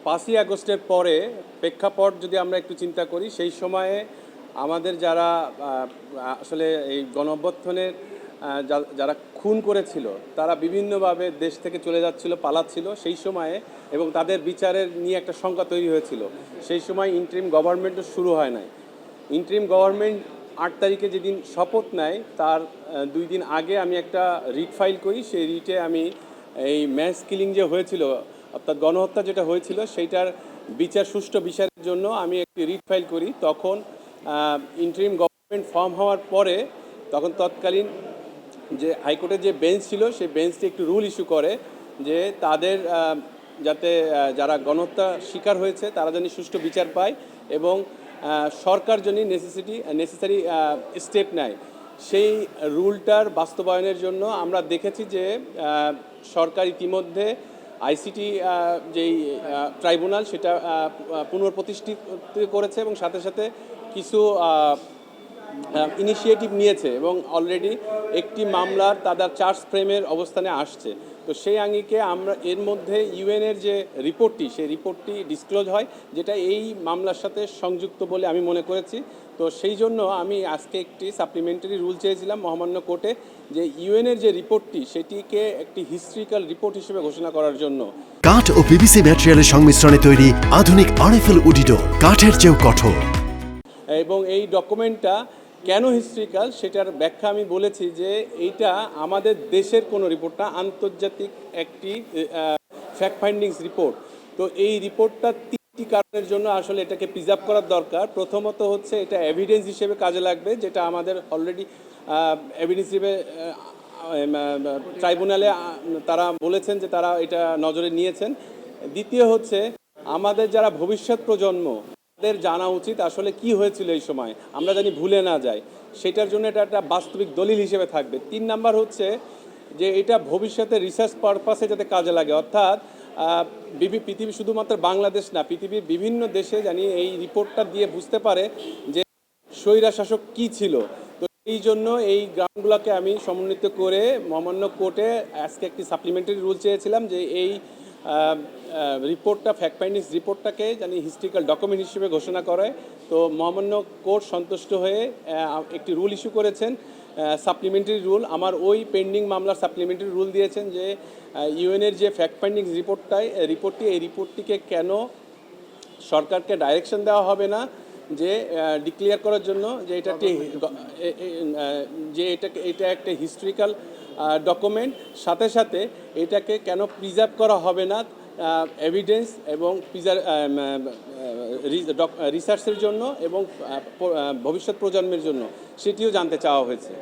5ই আগস্টের পরে প্রেক্ষাপট যদি আমরা একটু চিন্তা করি, সেই সময়ে আমাদের যারা আসলে এই গণঅভ্যুত্থানের যারা খুন করেছিল তারা বিভিন্নভাবে দেশ থেকে চলে যাচ্ছিল, পালাচ্ছিল সেই সময়ে, এবং তাদের বিচারের নিয়ে একটা শঙ্কা তৈরি হয়েছিল। সেই সময় ইন্টারিম গভর্নমেন্টও শুরু হয় নাই। ইন্টারিম গভর্নমেন্ট 8 তারিখে যেদিন শপথ নেয় তার 2 দিন আগে আমি একটা রিট ফাইল করি। সেই রিটে আমি এই ম্যাস কিলিং যে হয়েছিল, অর্থাৎ গণহত্যা যেটা হয়েছিল, সেইটার সুষ্ঠু বিচারের জন্য আমি একটি রিট ফাইল করি। তখন ইন্টারিম গভর্নমেন্ট ফর্ম হওয়ার পরে তখন তৎকালীন যে হাইকোর্টের যে বেঞ্চ ছিল সেই বেঞ্চটি একটু রুল ইস্যু করে যে তাদের যাতে যারা গণহত্যা শিকার হয়েছে তারা যেন সুষ্ঠু বিচার পায় এবং সরকার জন্য নেসেসারি স্টেপ নেয়। সেই রুলটার বাস্তবায়নের জন্য আমরা দেখেছি যে সরকার ইতিমধ্যে আইসিটি যেই ট্রাইব্যুনাল সেটা পুনঃপ্রতিষ্ঠিত করেছে এবং সাথে সাথে কিছু ইনিশিয়েটিভ নিয়েছে এবং অলরেডি একটি মামলার তাদের চার্জ ফ্রেমের অবস্থানে আসছে। তো সেই আঙ্গিকে আমরা এর মধ্যে ইউএনের যে রিপোর্টটি, সেই রিপোর্টটি ডিসক্লোজ হয়, যেটা এই মামলার সাথে সংযুক্ত বলে আমি মনে করেছি। তো সেই জন্য আমি আজকে একটি সাপ্লিমেন্টারি রুল চেয়েছিলাম মহামান্য কোর্টে, যে ইউএনের যে রিপোর্টটি সেটিকে একটি হিস্ট্রিক্যাল রিপোর্ট হিসেবে ঘোষণা করার জন্য। কাঠ ও পিভিসি ম্যাটেরিয়ালের সংমিশ্রণে তৈরি আধুনিক আরএফএল উডিডোর, কাঠের চেয়েও কঠোর। এবং এই ডকুমেন্টটা কেন হিস্ট্রিক্যাল সেটার ব্যাখ্যা আমি বলেছি যে এইটা আমাদের দেশের কোনো রিপোর্ট না, আন্তর্জাতিক একটি ফ্যাক্ট ফাইন্ডিংস রিপোর্ট। তো এই রিপোর্টটা 3টি কারণের জন্য আসলে এটাকে প্রিজার্ভ করার দরকার। প্রথমত হচ্ছে এটা এভিডেন্স হিসেবে কাজে লাগবে, যেটা আমাদের অলরেডি এভিডেন্স হিসেবে ট্রাইব্যুনালে তারা বলেছেন যে তারা এটা নজরে নিয়েছেন। দ্বিতীয় হচ্ছে আমাদের যারা ভবিষ্যৎ প্রজন্ম, তাদের জানা উচিত আসলে কি হয়েছিল এই সময়, আমরা জানি ভুলে না যাই, সেটার জন্য এটা একটা বাস্তবিক দলিল হিসেবে থাকবে। 3 নাম্বার হচ্ছে যে এটা ভবিষ্যতে রিসার্চ পারপাসে যাতে কাজে লাগে, অর্থাৎ পৃথিবী শুধুমাত্র বাংলাদেশ না, পৃথিবীর বিভিন্ন দেশে জানি এই রিপোর্টটা দিয়ে বুঝতে পারে যে স্বৈরশাসক কি ছিল। তো এই জন্য এই গ্রাউন্ডগুলোকে আমি সমন্বিত করে মহামান্য কোর্টে আজকে একটি সাপ্লিমেন্টারি রুল চেয়েছিলাম যে এই রিপোর্টটা, ফ্যাক্ট ফাইন্ডিংস রিপোর্টটাকে জানি হিস্ট্রিক্যাল ডকুমেন্ট হিসেবে ঘোষণা করে। তো মহামান্য কোর্ট সন্তুষ্ট হয়ে একটি রুল ইস্যু করেছেন, সাপ্লিমেন্টারি রুল। আমার ওই পেন্ডিং মামলার সাপ্লিমেন্টারি রুল দিয়েছেন যে ইউএনের যে ফ্যাক্ট ফাইন্ডিংস এই রিপোর্টটিকে কেন সরকারকে ডাইরেকশন দেওয়া হবে না যে ডিক্লেয়ার করার জন্য যে এটা একটি এটা একটা হিস্ট্রিক্যাল ডকুমেন্ট, সাথে সাথে এটাকে কেন প্রিজার্ভ করা হবে না এভিডেন্স এবং রিসার্চের জন্য এবং ভবিষ্যৎ প্রজন্মের জন্য, সেটিও জানতে চাওয়া হয়েছে।